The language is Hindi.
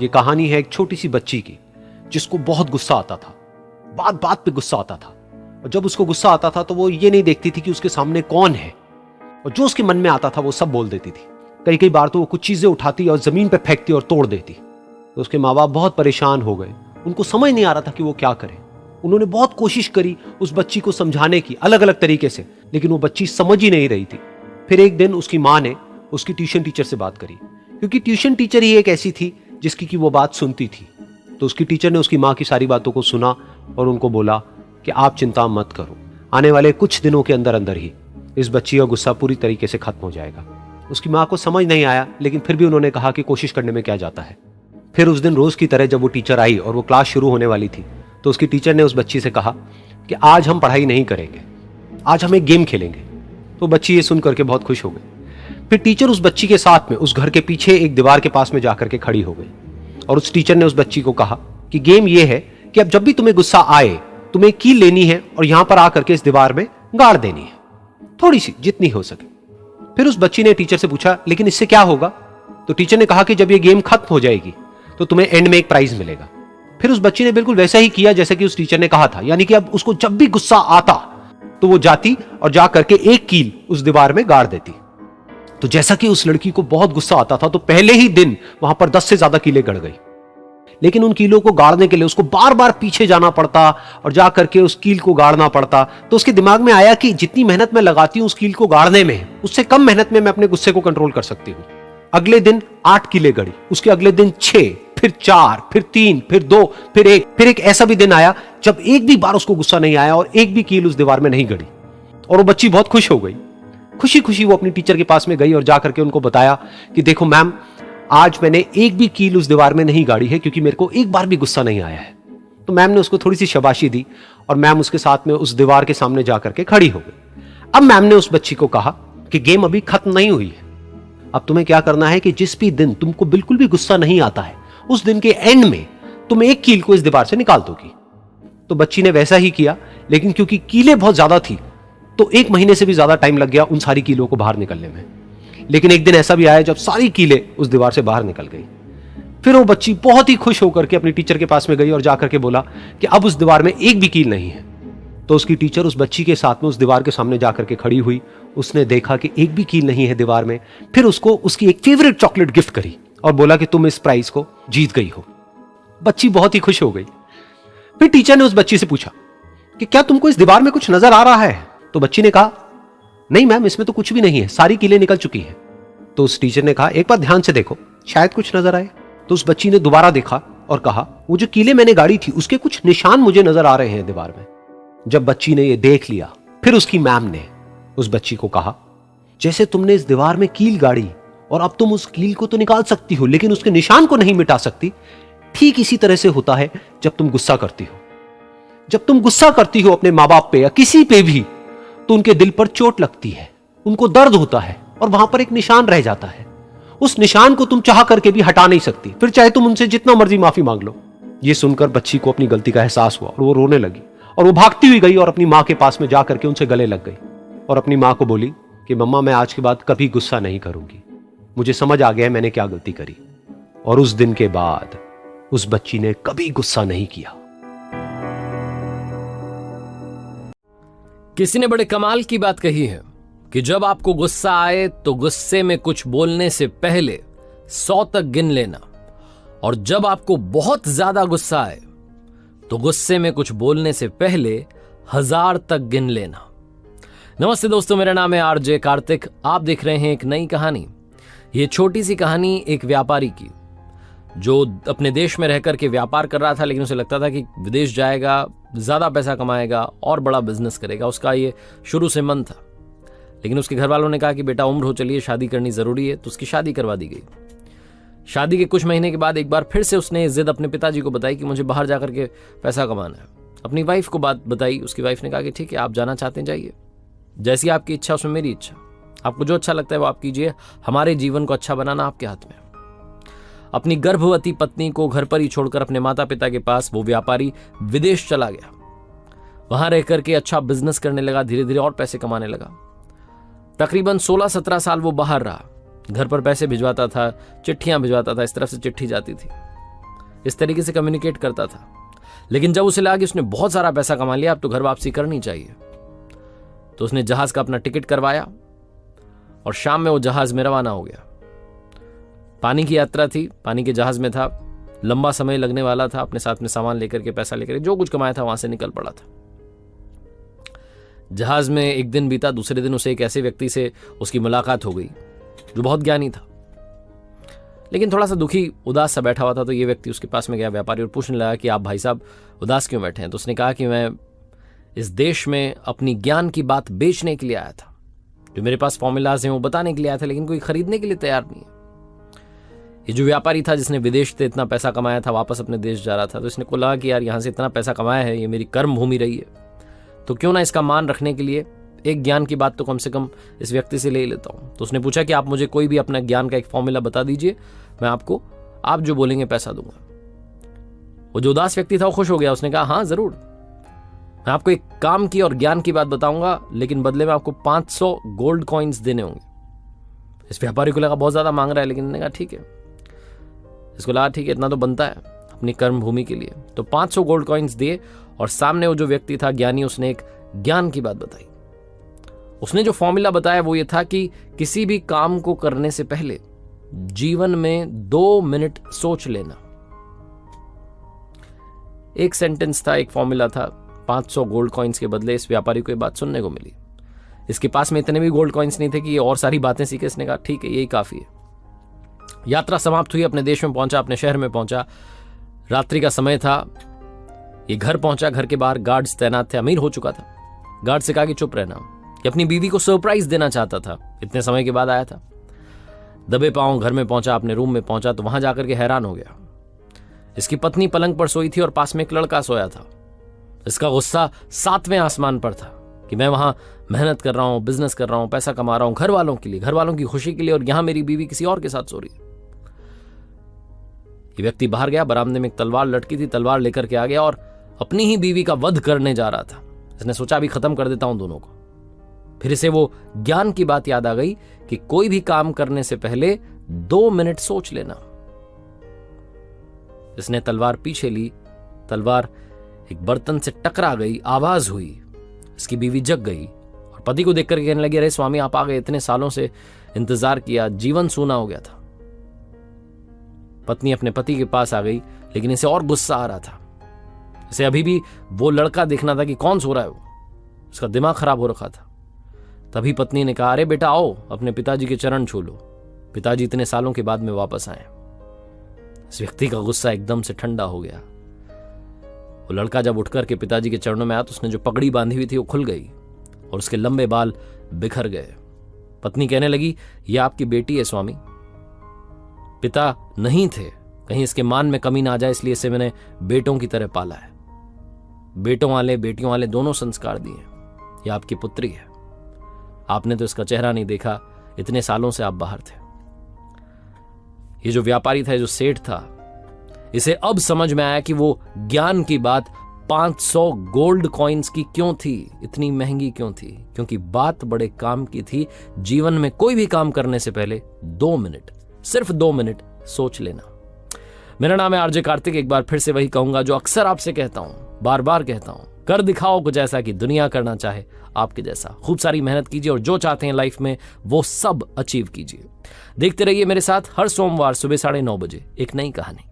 ये कहानी है एक छोटी सी बच्ची की जिसको बहुत गुस्सा आता था, बात बात पे गुस्सा आता था। और जब उसको गुस्सा आता था तो वो ये नहीं देखती थी कि उसके सामने कौन है, और जो उसके मन में आता था वो सब बोल देती थी। कई कई बार तो वो कुछ चीजें उठाती और जमीन पे फेंकती और तोड़ देती। तो उसके माँ बाप बहुत परेशान हो गए, उनको समझ नहीं आ रहा था कि वो क्या करें। उन्होंने बहुत कोशिश करी उस बच्ची को समझाने की अलग अलग तरीके से, लेकिन वो बच्ची समझ ही नहीं रही थी। फिर एक दिन उसकी माँ ने उसकी ट्यूशन टीचर से बात करी, क्योंकि ट्यूशन टीचर ही एक ऐसी थी जिसकी कि वो बात सुनती थी। तो उसकी टीचर ने उसकी माँ की सारी बातों को सुना और उनको बोला कि आप चिंता मत करो, आने वाले कुछ दिनों के अंदर अंदर ही इस बच्ची का गुस्सा पूरी तरीके से खत्म हो जाएगा। उसकी माँ को समझ नहीं आया, लेकिन फिर भी उन्होंने कहा कि कोशिश करने में क्या जाता है। फिर उस दिन रोज की तरह जब वो टीचर आई और वो क्लास शुरू होने वाली थी, तो उसकी टीचर ने उस बच्ची से कहा कि आज हम पढ़ाई नहीं करेंगे, आज हम एक गेम खेलेंगे। तो बच्ची ये सुन करके बहुत खुश हो गई। फिर टीचर उस बच्ची के साथ में उस घर के पीछे एक दीवार के पास में जाकर के खड़ी हो गई, और उस टीचर ने उस बच्ची को कहा कि गेम ये है कि अब जब भी तुम्हें गुस्सा आए, तुम्हें कील लेनी है और यहां पर आकर के इस दीवार में गाड़ देनी है, थोड़ी सी, जितनी हो सके। फिर उस बच्ची ने टीचर से पूछा, लेकिन इससे क्या होगा? तो टीचर ने कहा कि जब ये गेम खत्म हो जाएगी तो तुम्हें एंड में एक प्राइज मिलेगा। फिर उस बच्ची ने बिल्कुल वैसा ही किया जैसा कि उस टीचर ने कहा था, यानी कि अब उसको जब भी गुस्सा आता तो वो जाती और जा करके एक कील उस दीवार में गाड़ देती। तो जैसा कि उस लड़की को बहुत गुस्सा आता था, तो पहले ही दिन वहां पर 10 से ज्यादा कीलें गड़ गई। लेकिन उन कीलों को गाड़ने के लिए उसको बार बार पीछे जाना पड़ता और जा करके उस कील को गाड़ना पड़ता। तो उसके दिमाग में आया कि जितनी मेहनत मैं लगाती हूं उस कील को गाड़ने में, उससे कम मेहनत में मैं अपने गुस्से को कंट्रोल कर सकती हूं। अगले दिन 8 कीलें गड़ी, उसके अगले दिन 6, फिर 4, फिर 3, फिर 2, फिर 1। फिर एक ऐसा भी दिन आया जब एक भी बार उसको गुस्सा नहीं आया और एक भी कील उस दीवार में नहीं गड़ी, और वो बच्ची बहुत खुश हो गई। खुशी खुशी वो अपनी टीचर के पास में गई और जाकर के उनको बताया कि देखो मैम, आज मैंने एक भी कील उस दीवार में नहीं गाड़ी है, क्योंकि मेरे को एक बार भी गुस्सा नहीं आया है। तो मैम ने उसको थोड़ी सी शाबाशी दी और मैम उसके साथ में उस दीवार के सामने जाकर के खड़ी हो गई। अब मैम ने उस बच्ची को कहा कि गेम अभी खत्म नहीं हुई है, अब तुम्हें क्या करना है कि जिस भी दिन तुमको बिल्कुल भी गुस्सा नहीं आता है, उस दिन के एंड में तुम एक कील को इस दीवार से निकाल दोगी। तो बच्ची ने वैसा ही किया, लेकिन क्योंकि कीलें बहुत ज्यादा थी तो 1 महीने से भी ज्यादा टाइम लग गया उन सारी कीलों को बाहर निकलने में। लेकिन एक दिन ऐसा भी आया जब सारी कीलें उस दीवार से बाहर निकल गई। फिर वो बच्ची बहुत ही खुश होकर के अपनी टीचर के पास में गई और जाकर के बोला कि अब उस दीवार में एक भी कील नहीं है। तो उसकी टीचर उस बच्ची के साथ में उस दीवार के सामने जाकर के खड़ी हुई। उसने देखा कि एक भी कील नहीं है दीवार में। फिर उसको उसकी एक फेवरेट चॉकलेट गिफ्ट करी और बोला कि तुम इस प्राइज को जीत गई हो। बच्ची बहुत ही खुश हो गई। फिर टीचर ने उस बच्ची से पूछा कि क्या तुमको इस दीवार में कुछ नजर आ रहा है? तो बच्ची ने कहा, नहीं मैम, इसमें तो कुछ भी नहीं है, सारी कीलें निकल चुकी हैं। तो उस टीचर ने कहा, एक बार ध्यान से देखो, शायद कुछ नजर आए। तो उस बच्ची ने दोबारा देखा और कहा, वो जो कीलें मैंने गाड़ी थी उसके कुछ निशान मुझे नजर आ रहे हैं दीवार में। जब बच्ची ने ये देख लिया, फिर उसकी मैम ने उस बच्ची को कहा, जैसे तुमने इस दीवार में कील गाड़ी और अब तुम उस कील को तो निकाल सकती हो लेकिन उसके निशान को नहीं मिटा सकती, ठीक इसी तरह से होता है जब तुम गुस्सा करती हो। जब तुम गुस्सा करती हो अपने माँ बाप पे या किसी पे भी, तो उनके दिल पर चोट लगती है, उनको दर्द होता है और वहां पर एक निशान रह जाता है। उस निशान को तुम चाह करके भी हटा नहीं सकती, फिर चाहे तुम उनसे जितना मर्जी माफी मांग लो। ये सुनकर बच्ची को अपनी गलती का एहसास हुआ और वो रोने लगी और वो भागती हुई गई और अपनी माँ के पास में जाकर के उनसे गले लग गई और अपनी माँ को बोली कि मम्मा, मैं आज के बाद कभी गुस्सा नहीं करूंगी, मुझे समझ आ गया है मैंने क्या गलती करी। और उस दिन के बाद उस बच्ची ने कभी गुस्सा नहीं किया। किसी ने बड़े कमाल की बात कही है कि जब आपको गुस्सा आए तो गुस्से में कुछ बोलने से पहले 100 तक गिन लेना, और जब आपको बहुत ज्यादा गुस्सा आए तो गुस्से में कुछ बोलने से पहले 1000 तक गिन लेना। नमस्ते दोस्तों, मेरा नाम है आरजे कार्तिक। आप देख रहे हैं एक नई कहानी। ये छोटी सी कहानी एक व्यापारी की, जो अपने देश में रहकर के व्यापार कर रहा था, लेकिन उसे लगता था कि विदेश जाएगा, ज्यादा पैसा कमाएगा और बड़ा बिजनेस करेगा। उसका ये शुरू से मन था, लेकिन उसके घर वालों ने कहा कि बेटा उम्र हो चली है, शादी करनी जरूरी है, तो उसकी शादी करवा दी गई। शादी के कुछ महीने के बाद एक बार फिर से उसने जिद अपने पिताजी को बताई कि मुझे बाहर जाकर के पैसा कमाना है। अपनी वाइफ को बात बताई। उसकी वाइफ ने कहा कि ठीक है, आप जाना चाहते हैं जाइए, जैसी आपकी इच्छा उसमें मेरी इच्छा, आपको जो अच्छा लगता है वो आप कीजिए, हमारे जीवन को अच्छा बनाना आपके हाथ में। अपनी गर्भवती पत्नी को घर पर ही छोड़कर अपने माता पिता के पास वो व्यापारी विदेश चला गया। वहां रहकर के अच्छा बिजनेस करने लगा, धीरे धीरे और पैसे कमाने लगा। तकरीबन 16-17 साल वो बाहर रहा, घर पर पैसे भिजवाता था, चिट्ठियां भिजवाता था, इस तरफ से चिट्ठी जाती थी। इस तरीके से कम्युनिकेट करता था। लेकिन जब उसे लगा कि उसने बहुत सारा पैसा कमा लिया, अब तो घर वापसी करनी चाहिए, तो उसने जहाज का अपना टिकट करवाया और शाम में वो जहाज में रवाना हो गया। पानी की यात्रा थी, पानी के जहाज में था, लंबा समय लगने वाला था। अपने साथ में सामान लेकर के, पैसा लेकर, जो कुछ कमाया था वहां से निकल पड़ा था। जहाज में एक दिन बीता, दूसरे दिन उसे एक ऐसे व्यक्ति से उसकी मुलाकात हो गई जो बहुत ज्ञानी था, लेकिन थोड़ा सा दुखी, उदास सा बैठा हुआ था। तो ये व्यक्ति उसके पास में गया, व्यापारी, और पूछने लगा कि आप भाई साहब उदास क्यों बैठे हैं? तो उसने कहा कि मैं इस देश में अपनी ज्ञान की बात बेचने के लिए आया था। जो मेरे पास फॉर्मूलाज हैं वो बताने के लिए आया था, लेकिन कोई खरीदने के लिए तैयार नहीं है। ये जो व्यापारी था जिसने विदेश से इतना पैसा कमाया था, वापस अपने देश जा रहा था, तो इसने को लगा कि यार यहाँ से इतना पैसा कमाया है, ये मेरी कर्म भूमि रही है, तो क्यों ना इसका मान रखने के लिए एक ज्ञान की बात तो कम से कम इस व्यक्ति से ले लेता हूं। तो उसने पूछा कि आप मुझे कोई भी अपना ज्ञान का एक फॉर्मूला बता दीजिए, मैं आपको आप जो बोलेंगे पैसा दूंगा। वो जो उदास व्यक्ति था वो खुश हो गया। उसने कहा हाँ जरूर, मैं आपको एक काम की और ज्ञान की बात बताऊंगा, लेकिन बदले में आपको 500 गोल्ड कॉइन्स देने होंगे। इस व्यापारी को लगा बहुत ज्यादा मांग रहा है, लेकिन कहा ठीक है। इसको लगा ठीक है, इतना तो बनता है अपनी कर्म भूमि के लिए। तो 500 गोल्ड कॉइन्स दिए और सामने वो जो व्यक्ति था ज्ञानी, उसने एक ज्ञान की बात बताई। उसने जो फॉर्मूला बताया वो ये था कि किसी भी काम को करने से पहले जीवन में 2 मिनट सोच लेना। एक सेंटेंस था, एक फॉर्मूला था। 500 गोल्ड कॉइन्स के बदले इस व्यापारी को ये बात सुनने को मिली। इसके पास में इतने भी गोल्ड कॉइन्स नहीं थे कि ये और सारी बातें सीखे। इसने कहा ठीक है, यही काफी है। यात्रा समाप्त हुई, अपने देश में पहुंचा, अपने शहर में पहुंचा। रात्रि का समय था, ये घर पहुंचा। घर के बाहर गार्ड्स तैनात थे, अमीर हो चुका था। गार्ड से कहा कि चुप रहना, कि अपनी बीवी को सरप्राइज देना चाहता था, इतने समय के बाद आया था। दबे पांव घर में पहुंचा, अपने रूम में पहुंचा तो वहां जाकर के हैरान हो गया। इसकी पत्नी पलंग पर सोई थी और पास में एक लड़का सोया था। इसका गुस्सा 7वें आसमान पर था कि मैं वहां मेहनत कर रहा हूं, बिजनेस कर रहा हूं, पैसा कमा रहा हूं घर वालों के लिए, घर वालों की खुशी के लिए, और यहां मेरी बीवी किसी और के साथ सो रही है। ये व्यक्ति बाहर गया, बरामदे में एक तलवार लटकी थी, तलवार लेकर के आ गया और अपनी ही बीवी का वध करने जा रहा था। इसने सोचा अभी खत्म कर देता हूं दोनों को। फिर इसे वो ज्ञान की बात याद आ गई कि कोई भी काम करने से पहले 2 मिनट सोच लेना। इसने तलवार पीछे ली, तलवार एक बर्तन से टकरा गई, आवाज हुई। इसकी बीवी जग गई और पति को देखकर कहने लगी, अरे स्वामी आप आ गए, इतने सालों से इंतजार किया, जीवन सूना हो गया था। पत्नी अपने पति के पास आ गई, लेकिन इसे और गुस्सा आ रहा था। इसे अभी भी वो लड़का देखना था कि कौन सो रहा है वो। उसका दिमाग खराब हो रखा था। तभी पत्नी ने कहा, अरे बेटा आओ, अपने पिताजी के चरण छू लो, पिताजी इतने सालों के बाद में वापस आए। इस व्यक्ति का गुस्सा एकदम से ठंडा हो गया। वो लड़का जब उठकर के पिताजी के चरणों में आया तो उसने जो पगड़ी बांधी हुई थी वो खुल गई और उसके लंबे बाल बिखर गए। पत्नी कहने लगी, यह आपकी बेटी है स्वामी, पिता नहीं थे, कहीं इसके मान में कमी ना आ जाए, इसलिए इसे मैंने बेटों की तरह पाला है। बेटों वाले बेटियों वाले दोनों संस्कार दिए। यह आपकी पुत्री है, आपने तो इसका चेहरा नहीं देखा, इतने सालों से आप बाहर थे। ये जो व्यापारी था, जो सेठ था, इसे अब समझ में आया कि वो ज्ञान की बात 500 गोल्ड कॉइन्स की क्यों थी, इतनी महंगी क्यों थी, क्योंकि बात बड़े काम की थी। जीवन में कोई भी काम करने से पहले 2 मिनट, सिर्फ 2 मिनट सोच लेना। मेरा नाम है आरजे कार्तिक। एक बार फिर से वही कहूंगा जो अक्सर आपसे कहता हूं, बार बार कहता हूं, कर दिखाओ कुछ ऐसा कि दुनिया करना चाहे आपके जैसा। खूब सारी मेहनत कीजिए और जो चाहते हैं लाइफ में वो सब अचीव कीजिए। देखते रहिए मेरे साथ हर सोमवार सुबह 9:30 बजे एक नई कहानी।